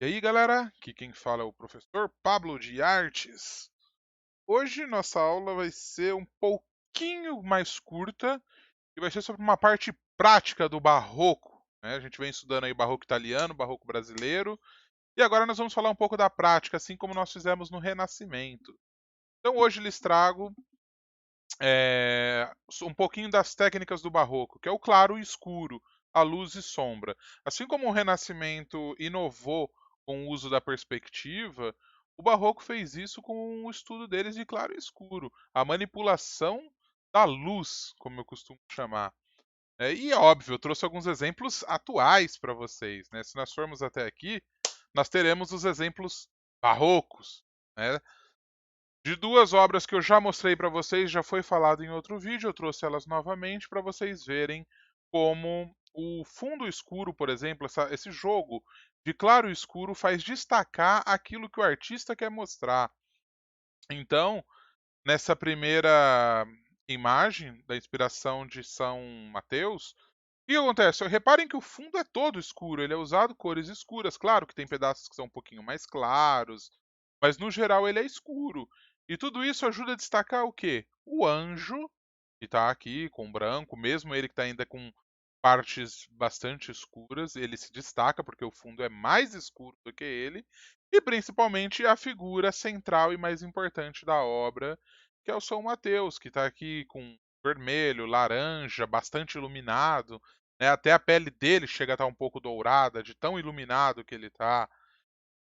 E aí, galera? Aqui quem fala é o professor Pablo de Artes. Hoje nossa aula vai ser um pouquinho mais curta e vai ser sobre uma parte prática do barroco, né? A gente vem estudando aí barroco italiano, barroco brasileiro, e agora nós vamos falar um pouco da prática, assim como nós fizemos no Renascimento. Então hoje lhes trago um pouquinho das técnicas do barroco, que é o claro e escuro, a luz e sombra. Assim como o Renascimento inovou com o uso da perspectiva, o barroco fez isso com o estudo deles de claro e escuro, a manipulação da luz, como eu costumo chamar. E é óbvio, eu trouxe alguns exemplos atuais para vocês, né? Se nós formos até aqui, nós teremos os exemplos barrocos, né? De duas obras que eu já mostrei para vocês, já foi falado em outro vídeo, eu trouxe elas novamente para vocês verem como o fundo escuro, por exemplo, esse jogo de claro e escuro faz destacar aquilo que o artista quer mostrar. Então, nessa primeira imagem da inspiração de São Mateus, o que acontece? Reparem que o fundo é todo escuro, ele é usado cores escuras. Claro que tem pedaços que são um pouquinho mais claros, mas no geral ele é escuro. E tudo isso ajuda a destacar o quê? O anjo, que está aqui com branco, mesmo ele que está ainda com partes bastante escuras, ele se destaca porque o fundo é mais escuro do que ele, e principalmente a figura central e mais importante da obra, que é o São Mateus, que está aqui com vermelho, laranja, bastante iluminado, né? Até a pele dele chega a estar um pouco dourada, de tão iluminado que ele está.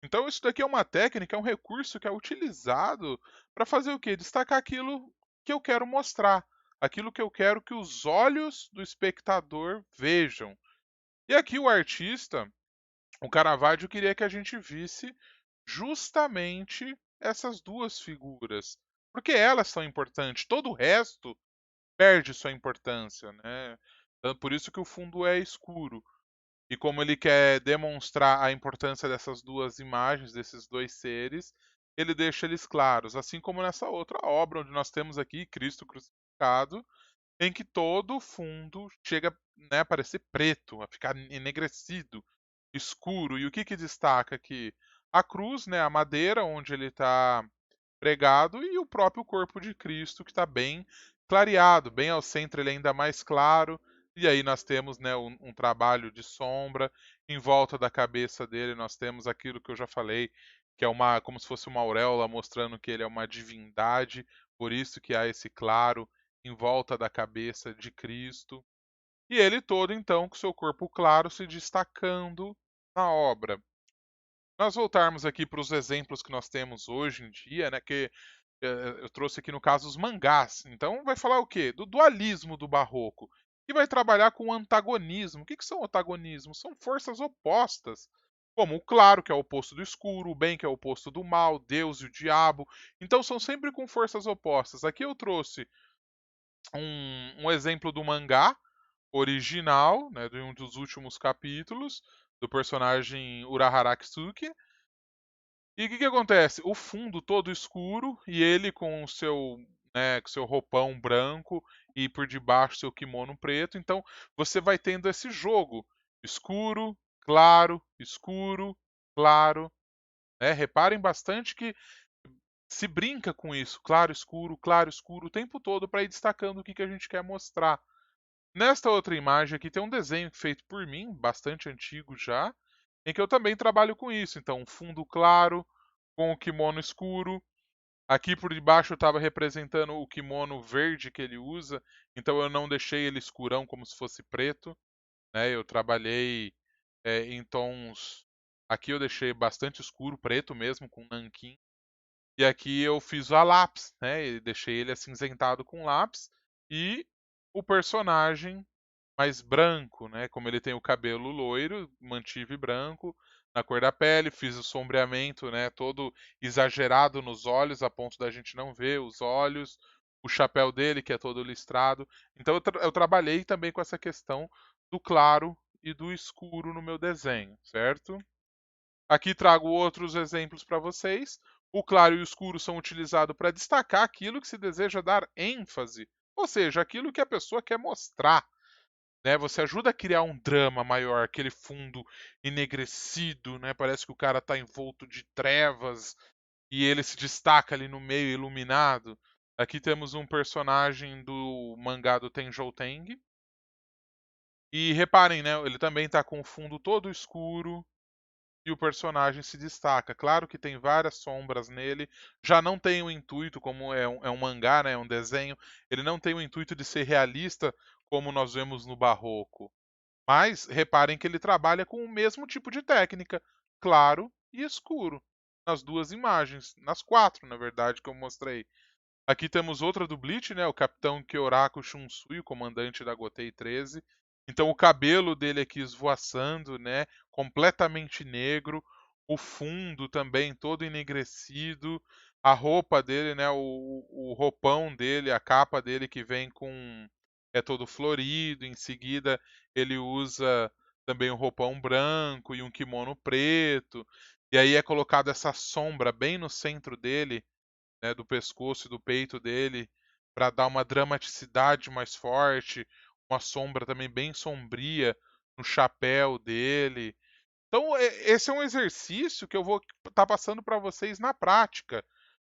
Então isso daqui é uma técnica, é um recurso que é utilizado para fazer o quê? Destacar aquilo que eu quero mostrar, aquilo que eu quero que os olhos do espectador vejam. E aqui o artista, o Caravaggio, queria que a gente visse justamente essas duas figuras, porque elas são importantes, todo o resto perde sua importância, né? Então, por isso que o fundo é escuro. E como ele quer demonstrar a importância dessas duas imagens, desses dois seres, ele deixa eles claros, assim como nessa outra obra, onde nós temos aqui Cristo crucificado, em que todo o fundo chega, né, a parecer preto, a ficar enegrecido, escuro. E o que destaca aqui? A cruz, né, a madeira onde ele está pregado, e o próprio corpo de Cristo, que está bem clareado, bem ao centro ele é ainda mais claro. E aí nós temos, né, um trabalho de sombra. Em volta da cabeça dele nós temos aquilo que eu já falei, que é como se fosse uma auréola mostrando que ele é uma divindade, por isso que há esse claro em volta da cabeça de Cristo. E ele todo, então, com seu corpo claro se destacando na obra. Nós voltarmos aqui para os exemplos que nós temos hoje em dia, né, que eu trouxe aqui no caso os mangás. Então vai falar o quê? Do dualismo do barroco. E vai trabalhar com o antagonismo. O que são antagonismos? São forças opostas. Como o claro, que é o oposto do escuro, o bem, que é o oposto do mal, Deus e o diabo. Então são sempre com forças opostas. Aqui eu trouxe um exemplo do mangá original, né, de um dos últimos capítulos, do personagem Urahara Kisuke. E o que acontece? O fundo todo escuro e ele com o seu, né, com seu roupão branco e por debaixo seu kimono preto. Então você vai tendo esse jogo escuro, claro, claro. Né? Reparem bastante que se brinca com isso, claro, escuro, o tempo todo para ir destacando o que a gente quer mostrar. Nesta outra imagem aqui tem um desenho feito por mim, bastante antigo já, em que eu também trabalho com isso. Então, um fundo claro, com o kimono escuro. Aqui por debaixo eu estava representando o kimono verde que ele usa, então eu não deixei ele escurão como se fosse preto. Né? Eu trabalhei em tons. Aqui eu deixei bastante escuro, preto mesmo, com nanquim. E aqui eu fiz a lápis, né? E deixei ele acinzentado com lápis. E o personagem mais branco, né? Como ele tem o cabelo loiro, mantive branco na cor da pele, fiz o sombreamento, né? Todo exagerado nos olhos, a ponto da gente não ver os olhos, o chapéu dele que é todo listrado. Então eu trabalhei também com essa questão do claro e do escuro no meu desenho, certo? Aqui trago outros exemplos para vocês. O claro e o escuro são utilizados para destacar aquilo que se deseja dar ênfase, ou seja, aquilo que a pessoa quer mostrar. né? Você ajuda a criar um drama maior, aquele fundo enegrecido, né? Parece que o cara está envolto de trevas e ele se destaca ali no meio iluminado. Aqui temos um personagem do mangá do Tenjou Teng. E reparem, né? Ele também está com o fundo todo escuro e o personagem se destaca. Claro que tem várias sombras nele. Já não tem o intuito, como é um mangá, né? É um desenho. Ele não tem o intuito de ser realista como nós vemos no Barroco. Mas reparem que ele trabalha com o mesmo tipo de técnica, claro e escuro, nas duas imagens, nas quatro, na verdade, que eu mostrei. Aqui temos outra do Bleach, né? O Capitão Kyoraku Shunsui, o comandante da Gotei 13. Então o cabelo dele aqui esvoaçando, né? Completamente negro. O fundo também todo enegrecido. A roupa dele, né? O roupão dele, a capa dele que vem com é todo florido. Em seguida ele usa também um roupão branco e um kimono preto. E aí é colocado essa sombra bem no centro dele, né, do pescoço e do peito dele, para dar uma dramaticidade mais forte, uma sombra também bem sombria no chapéu dele. Então, esse é um exercício que eu vou estar passando para vocês na prática.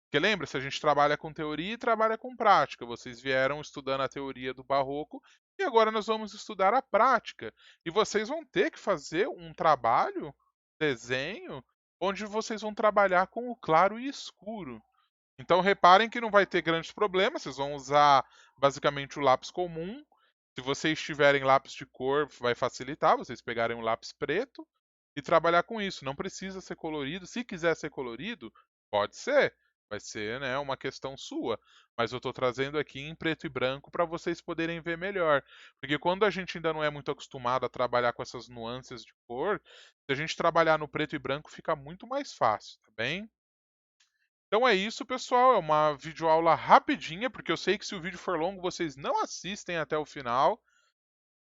Porque lembra, se a gente trabalha com teoria e trabalha com prática. Vocês vieram estudando a teoria do barroco e agora nós vamos estudar a prática. E vocês vão ter que fazer um trabalho, desenho, onde vocês vão trabalhar com o claro e escuro. Então reparem que não vai ter grandes problemas, vocês vão usar basicamente o lápis comum. Se vocês tiverem lápis de cor, vai facilitar vocês pegarem um lápis preto e trabalhar com isso. Não precisa ser colorido. Se quiser ser colorido, pode ser. Vai ser, né, uma questão sua. Mas eu estou trazendo aqui em preto e branco para vocês poderem ver melhor. Porque quando a gente ainda não é muito acostumado a trabalhar com essas nuances de cor, se a gente trabalhar no preto e branco fica muito mais fácil, tá bem? Então é isso, pessoal. É uma videoaula rapidinha, porque eu sei que se o vídeo for longo, vocês não assistem até o final.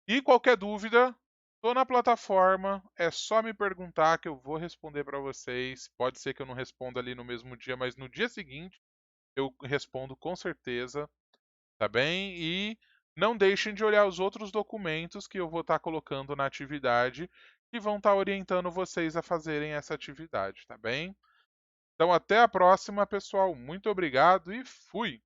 E qualquer dúvida, tô na plataforma, é só me perguntar que eu vou responder para vocês. Pode ser que eu não responda ali no mesmo dia, mas no dia seguinte eu respondo com certeza, tá bem? E não deixem de olhar os outros documentos que eu vou estar colocando na atividade e vão estar orientando vocês a fazerem essa atividade, tá bem? Então, até a próxima, pessoal. Muito obrigado e fui!